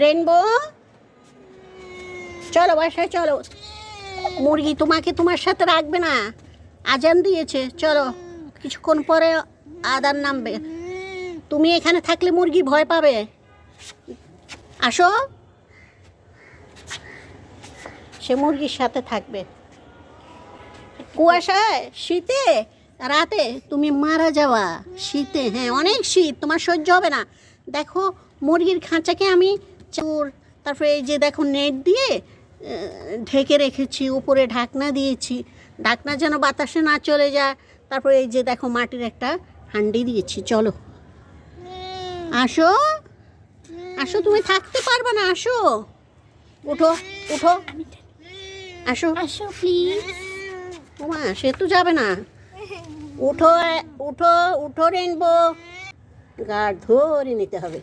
Rainbow, চলো বাসায় চলো। মুরগি তোমাকে তোমার সাথে রাখবে না, আজান দিয়েছে। চলো, কিছুক্ষণ পরে আদান নামবে। তুমি এখানে থাকলে মুরগি ভয় পাবে। আসো, সে মুরগির সাথে থাকবে। কুয়াশায়, শীতে, রাতে তুমি মারা যাওয়া। শীতে, হ্যাঁ অনেক শীত, তোমার সহ্য হবে না। দেখো মুরগির খাঁচাকে আমি চাউর, তারপরে এই যে দেখো নেট দিয়ে ঢেকে রেখেছি, উপরে ঢাকনা দিয়েছি, ঢাকনা যেন বাতাসে না চলে যায়। তারপরে এই যে দেখো মাটির একটা হাঁডি দিয়েছি। চলো আসো, আসো, তুমি থাকতে পারবে না, আসো, উঠো উঠো, আসো আসো প্লিজ। ওমা, সে তো যাবে না। উঠো উঠো উঠো রেনবো, গাড় ধরে নিতে হবে।